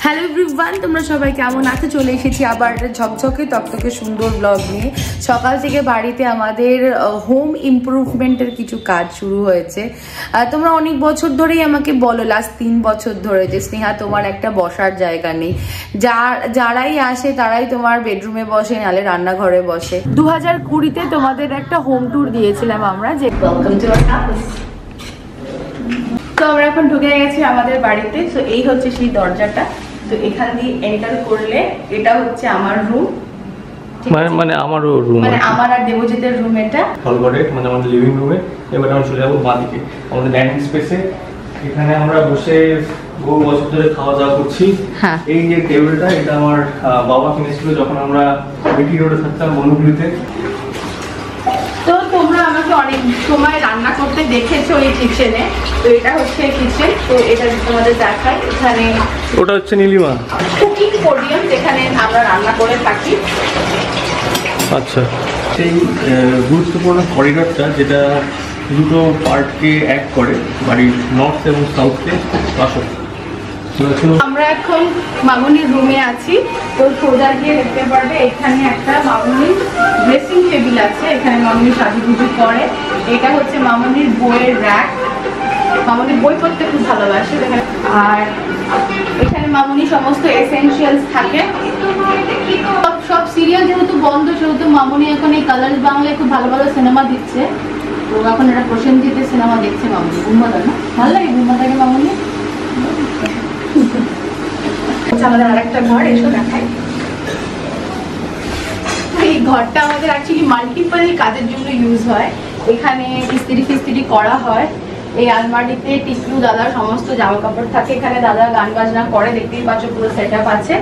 Hello everyone, তোমরা সবাই কেমন আছো? চলে এসেছি আবার একটা ঝকঝকে তকতকে সুন্দর ব্লগ নিয়ে। সকাল থেকে বাড়িতে আমাদের হোম ইমপ্রুভমেন্টের কিছু কাজ শুরু হয়েছে। তোমরা অনেক বছর ধরেই আমাকে বলো, লাস্ট 3 বছর ধরে, যে স্নেহা তোমার একটা বসার জায়গা নেই। যারাই আসে তারাই তোমার বেডরুমে বসে, নালে রান্নাঘরে বসে। 2020-তে তোমাদের একটা হোম ট্যুর দিয়েছিলাম আমরা, যে ওয়েলকাম টু আওয়ার হাউস। তো আমরা এখন ঢুকে গেছি আমাদের বাড়িতে। তো এই হচ্ছে সেই দরজাটা। তো এখান দিয়ে এন্টার করলে এটা হচ্ছে আমার রুম, মানে আমারও রুম, মানে আমার আর দেবজিতের রুম। এটা হল করে মানে আমাদের লিভিং রুমে। এবার আমরা চলে যাবো বাঁদিকে আমাদের ডাইনিং স্পেসে। এখানে আমরা বসে বহু বছর ধরে খাওয়া দাওয়া করছি। এই যে টেবিলটা, এটা আমার বাবা কিনেছিল যখন আমরা বিটি রোডে থাকতাম, বন্ধুগুলিতে। তো তোমরা আমাকে অনেক সময় রান্না করতে দেখেছো এই কিচেনে। তো এটা হচ্ছে কিচেন। তো এটা তোমাদের দেখাই। এখানে ওটা হচ্ছে নীলিমা কুকিং পোডিয়াম, যেখানে আমরা রান্না করে থাকি। আচ্ছা, সেই গুরুত্বপূর্ণ করিডরটা যেটা দুটো পার্টকে এক করে, বাড়ির নর্থ এবং সাউথকে। আসো, আমরা এখন মামুনির রুমে আছি। তো সোজা গিয়ে দেখতে পারবে এখানে একটা মামুনির ড্রেসিং টেবিল আছে। এখানে মামুনি সাজুগুজু করে। এটা হচ্ছে মামুনির বইয়ের র্যাক। মামুনি বই পড়তে খুব ভালোবাসে। আর এখানে মামুনি সমস্ত এসেনশিয়ালস থাকে। সব সিরিয়াল যেহেতু বন্ধ, সেহেতু মামুনি এখন এই কালার্স বাংলায় খুব ভালো ভালো সিনেমা দিচ্ছে। তো এখন এটা প্রসেনজিতের সিনেমা দেখছে মামুনি। গুম্বাদা না, ভালো লাগে গুম্বাদাকে মামুনি। আমাদের আরেকটা ঘর, এসো দেখাই। এই ঘরটা আমাদের অ্যাকচুয়ালি মাল্টিপল কাজের জন্য ইউজ হয়। এখানে ইস্ত্রি ফিস্ত্রি করা হয়। এই আলমারিতে টিকলু দাদার সমস্ত জামা কাপড় থাকে। এখানে দাদা গান বাজনা করে, দেখতেই পাচ্ছ পুরো সেট আপ আছে।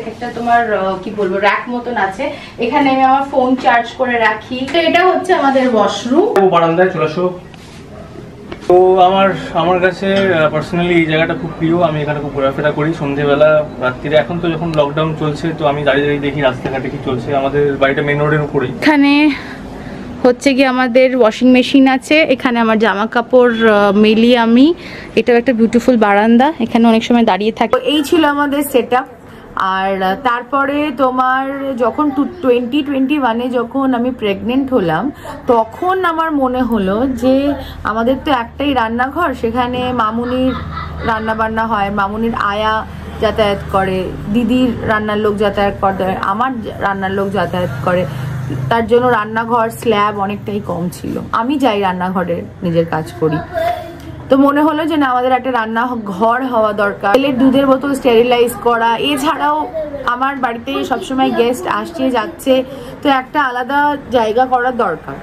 একটা তোমার কি বলবো, র্যাক মতন আছে। এখানে আমি আমার ফোন চার্জ করে রাখি। তো এটা হচ্ছে আমাদের ওয়াশরুম। বারান্দায় চলে আসো। তো আমার কাছে পার্সোনালি এই জায়গাটা খুব প্রিয়। আমি এখানে খুব ঘোরাফেরা করি সন্ধ্যেবেলা, রাত্রিরে। এখন তো যখন লকডাউন চলছে, তো আমি দাঁড়িয়ে দাঁড়িয়ে দেখি রাস্তাঘাটে কি চলছে। আমাদের বাড়িটা মেন রোডের উপরেই। এখানে হচ্ছে কি আমাদের ওয়াশিং মেশিন আছে। এখানে আমার জামা কাপড় মেলি আমি। এটাও একটা বিউটিফুল বারান্দা, এখানে অনেক সময় দাঁড়িয়ে থাকি। এই ছিল আমাদের সেট আপ। আর তারপরে তোমার যখন 2021-এ যখন আমি প্রেগনেন্ট হলাম, তখন আমার মনে হলো যে আমাদের তো একটাই রান্নাঘর, সেখানে মামুনির রান্না বান্না হয়, মামুনির আয়া যাতায়াত করে, দিদির রান্নার লোক যাতায়াত করে, আমার রান্নার লোক যাতায়াত করে। তার জন্য রান্নাঘর স্ল্যাব অনেকটাই কম ছিল। আমি যাই রান্নাঘরে নিজের কাজ করি। তো মনে হলো যে না, আমাদের একটা রান্নাঘর হওয়া দরকার। তেলের দুধের বোতল স্টেরিলাইজ করা, এছাড়াও আমার বাড়িতে সবসময় গেস্ট আসছে যাচ্ছে, তো একটা আলাদা জায়গা করার দরকার।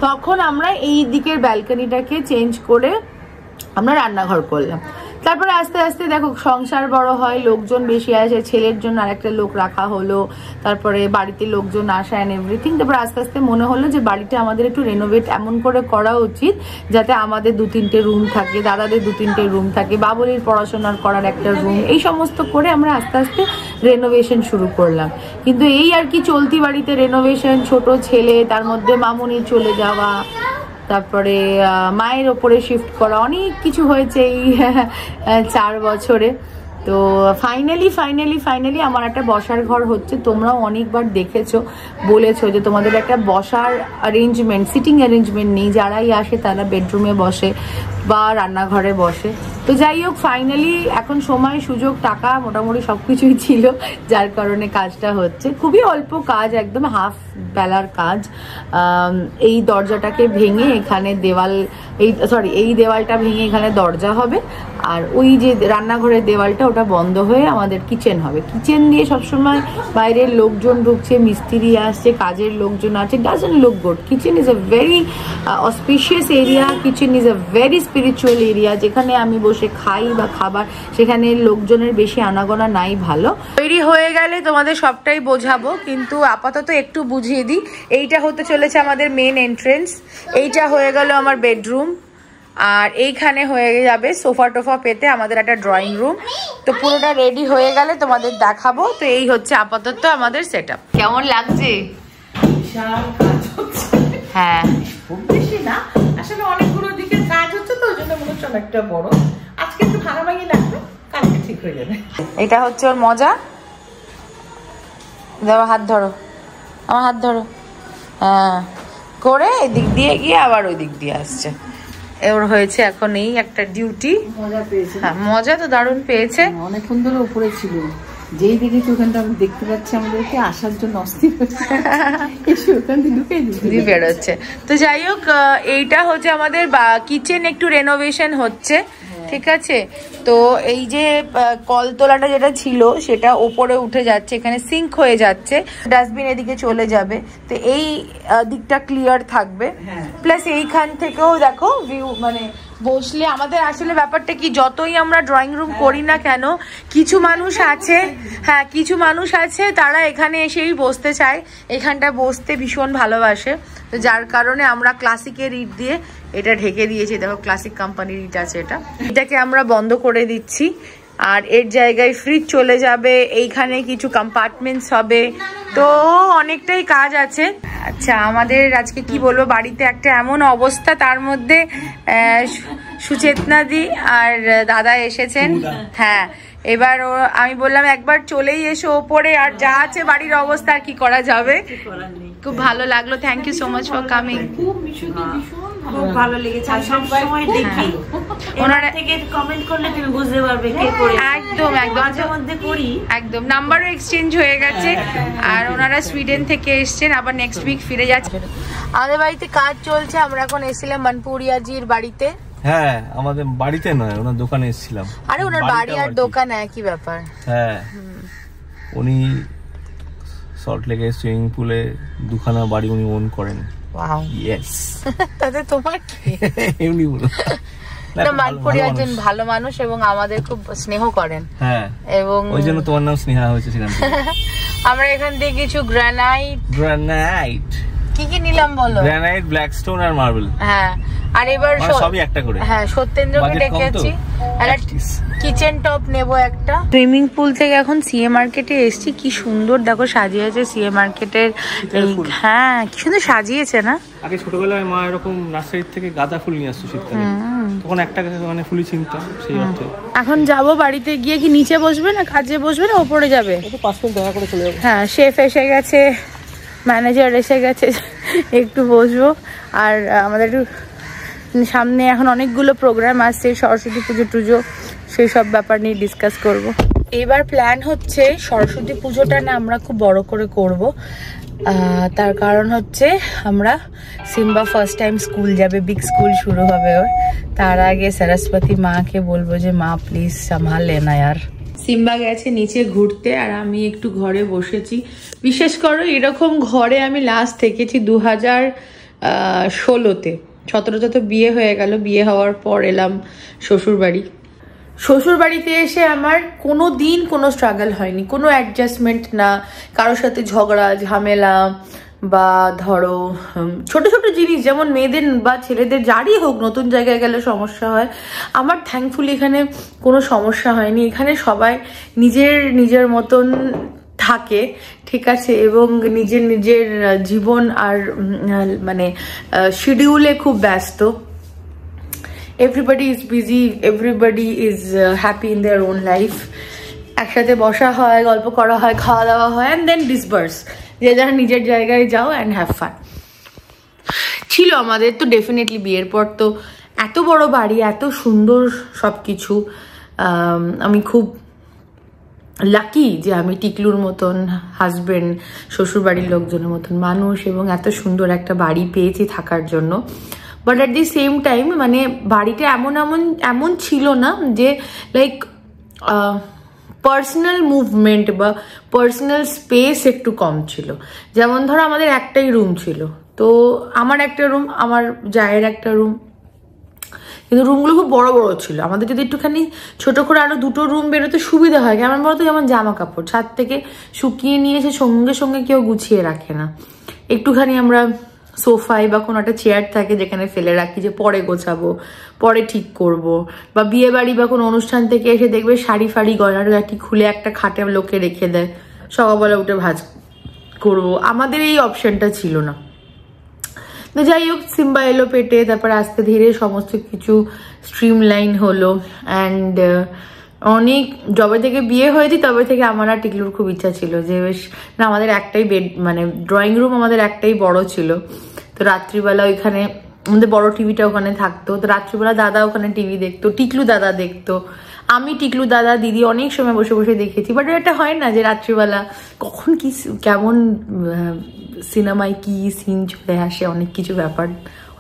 তখন আমরা এই দিকের ব্যালকনিটাকে চেঞ্জ করে আমরা রান্নাঘর করলাম। তারপরে আস্তে আস্তে দেখো সংসার বড় হয়, লোকজন বেশি আসে, ছেলের জন্য আরেকটা লোক রাখা হলো, তারপরে বাড়িতে লোকজন আসা অ্যান্ড এভরিথিং। তারপরে আস্তে আস্তে মনে হলো যে বাড়িটা আমাদের একটু রেনোভেট এমন করে করা উচিত যাতে আমাদের 2-3টে রুম থাকে, দাদাদের 2-3টে রুম থাকে, বাবুলির পড়াশোনার করার একটা রুম, এই সমস্ত করে আমরা আস্তে আস্তে রেনোভেশন শুরু করলাম। কিন্তু এই আর কি, চলতি বাড়িতে রেনোভেশন, ছোট ছেলে, তার মধ্যে মামুনির চলে যাওয়া, তারপরে মায়ের ওপরে শিফট করা, অনেক কিছু হয়েছে এই 4 বছরে। তো ফাইনালি আমার একটা বসার ঘর হচ্ছে। তোমরাও অনেকবার দেখেছো, বলেছো যে তোমাদের একটা বসার অ্যারেঞ্জমেন্ট, সিটিং অ্যারেঞ্জমেন্ট নেই। যারাই আসে তারা বেডরুমে বসে বা রান্নাঘরে বসে। তো যাই হোক, ফাইনালি এখন সময়, সুযোগ, টাকা মোটামুটি সবকিছুই ছিল, যার কারণে কাজটা হচ্ছে। খুবই অল্প কাজ, একদম হাফ বেলার কাজ। এই দরজাটাকে ভেঙে এখানে এই দেওয়ালটা ভেঙে এখানে দরজা হবে। আর ওই যে রান্নাঘরের দেওয়ালটা, ওটা বন্ধ হয়ে আমাদের কিচেন হবে। কিচেন দিয়ে সবসময় বাইরের লোকজন ঢুকছে, মিস্ত্রি আসছে, কাজের লোকজন আছে, doesn't look good. Kitchen is a very auspicious area, kitchen is a very spiritual area. যেখানে আমি বসে খাই বা খাবার, সেখানে লোকজনের বেশি আনাগোনা নাই। ভালো তৈরি হয়ে গেলে তোমাদের সবটাই বোঝাবো, কিন্তু আপাতত একটু বুঝিয়ে দিই। এইটা হতে চলেছে আমাদের মেন এন্ট্রেন্স, এইটা হয়ে গেল আমার বেডরুম, আর এইখানে হয়ে যাবে সোফা টোফা পেতে আমাদের একটা ড্রয়িং রুম। তো পুরোটা রেডি হয়ে গেলে তোমাদের দেখাবো। তো এই হচ্ছে আপাতত আমাদের সেটআপ। কেমন লাগছে? হ্যাঁ, বেশি না, আসলে অনেকগুলো দিকের কাজ হচ্ছে তো ওই জন্য মনে হচ্ছে অনেকটা বড়। আজকে একটু ভাঙাভাঙি লাগবে, কালকে ঠিক হয়ে যাবে। এটা হচ্ছে ওর মজা। আমার হাত ধরো, আমার হাত ধরো। হ্যাঁ, করে এদিক দিয়ে গিয়ে আবার ওই দিক দিয়ে আসছে। ওর হয়েছে এখন এই একটা ডিউটি। মজা পেয়েছে। হ্যাঁ, মজা তো দারুণ পেয়েছে। অনেকক্ষণ ধরে উপরে ছিল, যেই দেখেছি ওখানটা আমি দেখতে পাচ্ছি আমাদেরকে আসার জন্য অস্থির এসে ওখান থেকে ঢুকে বেরোচ্ছে। তো যাই হোক, এইটা হচ্ছে আমাদের কিচেন একটু রেনোভেশন হচ্ছে, ঠিক আছে। তো এই যে কলতলাটা যেটা ছিল সেটা ওপরে উঠে যাচ্ছে, এখানে সিঙ্ক হয়ে যাচ্ছে, ডাস্টবিন এদিকে চলে যাবে। তো এই দিকটা ক্লিয়ার থাকবে, প্লাস এইখান থেকেও দেখো ভিউ, মানে বসলে আমাদের আসলে ব্যাপারটা কি, যতই আমরা ড্রয়িং রুম করি না কেন, কিছু মানুষ আছে, হ্যাঁ কিছু মানুষ আছে তারা এখানে এসেই বসতে চায়, এখানটা বসতে ভীষণ ভালোবাসে। তো যার কারণে আমরা ক্লাসিকের ইট দিয়ে এটা ঢেকে দিয়েছি। দেখো ক্লাসিক কোম্পানির ইট আছে, এটাকে আমরা বন্ধ করে দিচ্ছি। আর এর জায়গায় ফ্রিজ চলে যাবে, এইখানে কিছু কম্পার্টমেন্টস হবে, তো অনেকটাই কাজ আছে। আচ্ছা, আমাদের আজকে কি বলবো, বাড়িতে একটা এমন অবস্থা, তার মধ্যে সুচেতনা দি আর দাদা এসেছেন। হ্যাঁ, এবার আমি বললাম একবার চলেই এসো ওপরে, আর যা আছে বাড়ির অবস্থা আর কি করা যাবে। খুব ভালো লাগলো, thank you so much for coming. খুব ভালো লেগেছে, আর সব সময় দেখি ওনারা থেকে কমেন্ট করলে তুমি বুঝতে পারবে কে করে। একদম একদম মাঝে মধ্যে করি, একদম নাম্বারও এক্সচেঞ্জ হয়ে গেছে। আর ওনারা সুইডেন থেকে এসেছেন, আবার নেক্সট উইক ফিরে যাচ্ছে। আমাদের বাড়িতে কাজ চলছে, আমরা এখন এসেছিলাম মনপুরিয়াজির বাড়িতে। হ্যাঁ, আমাদের বাড়িতে নয়, ওনার দোকানে এসেছিলাম। আরে ওনার বাড়ি আর দোকান একই ব্যাপার। হ্যাঁ, উনি সল্ট লেকে সুইমিং পুলে দুখানা বাড়ি উনি ওন করেন। Wow, yes. তাতে তোমার কি? এমনি বলো না, মালপুরি একজন ভালো মানুষ এবং আমাদের খুব স্নেহ করেন। হ্যাঁ, এবং ওই জন্য তোমার নাম স্নেহা হয়েছে সেখান থেকে। আমরা এখান থেকে কিছু গ্রানাইট কি কি নিলাম বলো? গ্রানাইট, ব্ল্যাকস্টোন আর মার্বেল। হ্যাঁ, আর এবার সবই একটা করে। হ্যাঁ, সত্যেন্দ্রকে ডেকেছি, কিচেন টপ নেবো একটা। সুইমিং পুল থেকে এখন সিএ মার্কেটে এসেছি, কি সুন্দর দেখো সাজিয়েছে সিএ মার্কেটের। হ্যাঁ, কি সুন্দর সাজিয়েছে না? আগে ছোটবেলায় মা এরকম নার্সারি থেকে গাঁদা ফুল নিয়ে আসতো শীতকালে, তখন একটা মানে ফুলই চিনতাম সেই অর্থে। এখন যাবো বাড়িতে গিয়ে, কি নিচে বসবে না কাজে বসবে না ওপরে যাবে? 5 মিনিট দেখা করে চলে যাবো। হ্যাঁ, শেফ এসে গেছে, ম্যানেজার এসে গেছে, একটু বসবো। আর আমাদের একটু সামনে এখন অনেকগুলো প্রোগ্রাম আসছে, সরস্বতী পুজো টুজো, সেই সব ব্যাপার নিয়ে ডিসকাস করব। এবার প্ল্যান হচ্ছে সরস্বতী পুজোটা না আমরা খুব বড় করে করব। তার কারণ হচ্ছে আমরা সিম্বা ফার্স্ট টাইম স্কুল যাবে, বিগ স্কুল শুরু হবে ওর। তার আগে সরস্বতী মাকে বলবো যে মা প্লিজ সামহাল লেনা यार। সিম্বা গেছে নিচে ঘুরতে, আর আমি একটু ঘরে বসেছি। বিশেষ করে এরকম ঘরে আমি লাস্ট থেকেছি 2016-তে। 17-তে তো বিয়ে হয়ে গেল, বিয়ে হওয়ার পর এলাম শ্বশুরবাড়ি। শ্বশুরবাড়িতে এসে আমার কোনো দিন কোনো স্ট্রাগল হয়নি, কোনো অ্যাডজাস্টমেন্ট না, কারোর সাথে ঝগড়া ঝামেলা, বা ধরো ছোট ছোট জিনিস যেমন মেয়েদের বা ছেলেদের যারই হোক নতুন জায়গায় গেলে সমস্যা হয়, আমার থ্যাঙ্কফুলি এখানে কোনো সমস্যা হয়নি। এখানে সবাই নিজের মতন থাকে, ঠিক আছে, এবং নিজের জীবন আর মানে শিডিউলে খুব ব্যস্ত। Everybody is busy, everybody is happy in their own life. একসাথে বসা হয়, গল্প করা হয়, খাওয়া দাওয়া হয়, অ্যান্ড দেন ডিসবার্স, যে যারা নিজের জায়গায় যাও অ্যান্ড হ্যাভ ফান। ছিল আমাদের তো ডেফিনেটলি বিয়ের পর তো এত বড় বাড়ি, এত সুন্দর সব কিছু। আমি খুব লাকি যে আমি টিকলুর মতন হাজবেন্ড, শ্বশুরবাড়ির লোকজনের মতন মানুষ, এবং এত সুন্দর একটা বাড়ি পেয়েছি থাকার জন্য। But at the same time মানে বাড়িটা এমন ছিল না যে লাইক পার্সোনাল মুভমেন্ট বা পার্সোনাল স্পেস একটু কম ছিল। যেমন ধরো আমাদের একটাই রুম ছিল, তো আমার একটা রুম, আমার জায়ের একটা রুম, কিন্তু রুমগুলো খুব বড় বড় ছিল। আমাদের যদি একটুখানি ছোট করে আরো 2টো রুম বেরোতে সুবিধা হয়, কেমন বলতো, যেমন জামা কাপড় ছাদ থেকে শুকিয়ে নিয়ে এসে সঙ্গে সঙ্গে কেউ গুছিয়ে রাখে না। একটুখানি আমরা সোফায় বা কোনো একটা চেয়ার থাকে যেখানে ফেলে রাখি যে পরে গোছাবো, পরে ঠিক করব। বা বিয়ে বাড়ি বা কোনো অনুষ্ঠান থেকে এসে দেখবে শাড়ি ফাড়ি গয়নাটি খুলে একটা খাটে লোকে রেখে দেয়, সকালবেলা উঠে ভাঁজ করবো। আমাদের এই অপশনটা ছিল না। তো যাই হোক, সিম্বা এলো পেটে, তারপর আস্তে ধীরে সমস্ত কিছু স্ট্রিমলাইন হলো। অ্যান্ড অনেক যবে থেকে বিয়ে হয়েছি তবে থেকে আমার আর টিকলুর খুব ইচ্ছা ছিল যে বেশ না, আমাদের একটাই বেড, মানে ড্রয়িং রুম আমাদের একটাই বড় ছিল। তো রাত্রিবেলা ওইখানে আমাদের বড় টিভিটা ওখানে থাকতো। তো রাত্রিবেলা দাদা ওখানে টিভি দেখতো, টিকলু দাদা দেখতো, আমি টিকলু দাদা দিদি অনেক সময় বসে বসে দেখেছি। বাট এটা হয় না যে রাত্রিবেলা কখন কি কেমন সিনেমায় কি সিন চলে আসে, অনেক কিছু ব্যাপার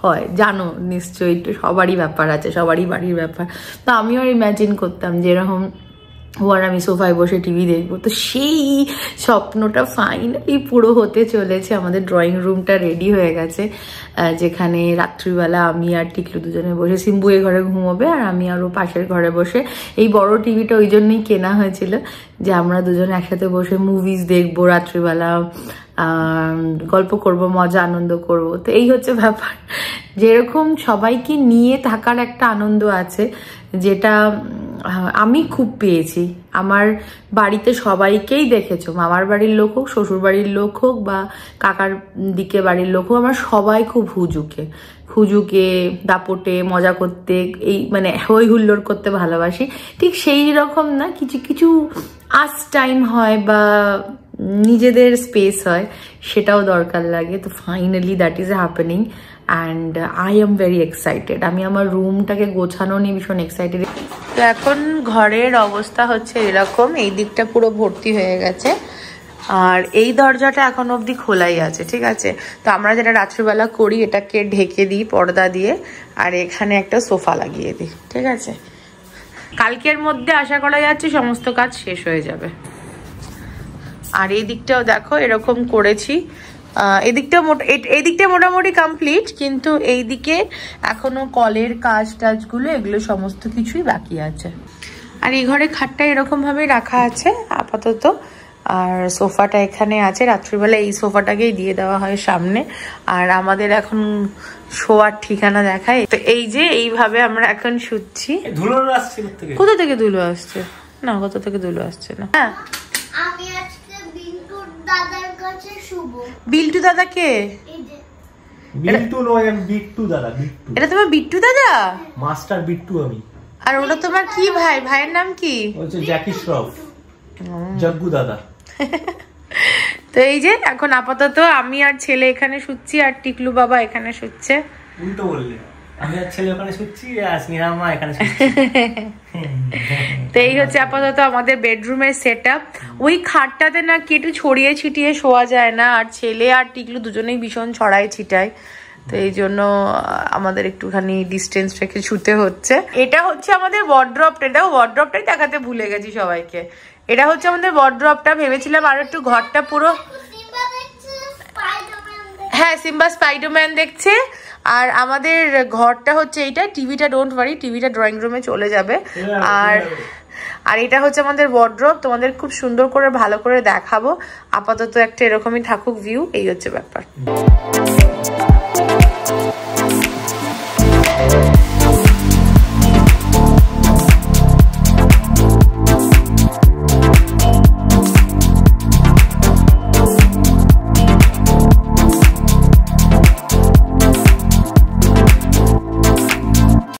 হয়, জানো নিশ্চয়ই, সবারই ব্যাপার আছে, সবারই বাড়ির ব্যাপার। তো আমিও ইম্যাজিন করতাম যেরকম ও আর আমি সোফায় বসে টিভি দেখবো। তো সেই স্বপ্নটা ফাইনালি পুরো হতে চলেছে। আমাদের ড্রয়িং রুমটা রেডি হয়ে গেছে, যেখানে রাত্রিবেলা আমি আর টিকলু দুজনে বসে, সিম্বু এ ঘরে ঘুমোবে আর আমি আরও পাশের ঘরে বসে। এই বড় টিভিটা ওই জন্যই কেনা হয়েছিল যে আমরা দুজনে একসাথে বসে মুভিজ দেখবো, রাত্রিবেলা গল্প করব, মজা আনন্দ করব। তো এই হচ্ছে ব্যাপার, যেরকম সবাইকে নিয়ে থাকার একটা আনন্দ আছে যেটা আমি খুব পেয়েছি। আমার বাড়িতে সবাইকেই দেখেছো, মামার বাড়ির লোক হোক, শ্বশুর বাড়ির লোক হোক বা কাকার দিকে বাড়ির লোক হোক, আমার সবাই খুব হুজুকে দাপটে মজা করতে, এই মানে হই হুল্লোড় করতে ভালোবাসি। ঠিক সেই রকম না, কিছু কিছু আস টাইম হয় বা নিজেদের স্পেস হয়, সেটাও দরকার লাগে। তো finally that is happening and I am very excited. আমি আমার রুমটাকে গোছানো নিয়ে ভীষণ এক্সাইটেড। তো এখন ঘরের অবস্থা হচ্ছে এরকম, এই দিকটা পুরো ভর্তি হয়ে গেছে আর এই দরজাটা এখন অবধি খোলাই আছে, ঠিক আছে। তো আমরা যেটা রাত্রিবেলা করি, এটাকে ঢেকে দিই পর্দা দিয়ে আর এখানে একটা সোফা লাগিয়ে দিই, ঠিক আছে। কালকের মধ্যে আশা করা যাচ্ছে সমস্ত কাজ শেষ হয়ে যাবে। আর এই দিকটাও দেখো এরকম করেছি, এদিকটা মোটামুটি কমপ্লিট, কিন্তু এইদিকে এখনো কলের কাজ টাজগুলো এগুলো সমস্ত কিছুই বাকি আছে। আর এই ঘরে খাটটা এরকম ভাবে রাখা আছে আপাতত, আর সোফাটা এখানে আছে। রাত্রিবেলা এই সোফাটাকেই দিয়ে দেওয়া হয় সামনে। আর আমাদের এখন শোয়ার ঠিকানা দেখায়, তো এই যে এইভাবে আমরা এখন শুচ্ছি। কোথা থেকে ধুলো আসছে? না, কোথা থেকে ধুলো আসছে না। হ্যাঁ, আমি আজকে বিল্টুর দাদার কাছে শুব। বিল্টু দাদা কে? বিল্টু নয়, আমি বিট্টু দাদা। বিট্টু, এটা তোমার বিট্টু দাদা? মাস্টার বিট্টু আমি। আর ওটা তোমার কি ভাই? ভাইয়ের নাম কি? হচ্ছে জ্যাকি শ্রফ, জগ্গু দাদা। তো এই যে এখন আপাতত আমি আর ছেলে এখানে শুচ্ছি আর টিকলু বাবা এখানে শুচ্ছে। উল্টো বললে, আমি আর ছেলে ওখানে শুচ্ছি আর স্নেহা মা এখানে শুচ্ছে। তো এই হচ্ছে আপাতত আমাদের বেডরুমের সেটআপ। ওই খাটটাতে না কেটু ছড়িয়ে ছিটিয়ে শোয়া যায় না, আর ছেলে আর টিকলু দুজনেই ভীষণ ছড়ায় ছিটায়। তো এই জন্য আমাদের একটুখানি ডিস্টেন্স রেখে শুতে হচ্ছে। এটা হচ্ছে আমাদের ওয়ার্ড্রপটা, এটাও ওয়ার্ড্রপটাই দেখাতে ভুলে গেছি সবাইকে। এটা হচ্ছে আমাদের ওয়ার্ড্রপটা, ভেবেছিলাম আর একটু ঘরটা পুরো, হ্যাঁ সিম্বা স্পাইডারম্যান দেখছে। আর আমাদের ঘরটা হচ্ছে এইটা, টিভিটা ডোন্ট ওয়ারি, টিভিটা ড্রয়িং রুমে চলে যাবে। আর এটা হচ্ছে আমাদের ওয়ার্ড্রপ, তোমাদের খুব সুন্দর করে ভালো করে দেখাবো। আপাতত একটা এরকমই থাকুক ভিউ, এই হচ্ছে ব্যাপার।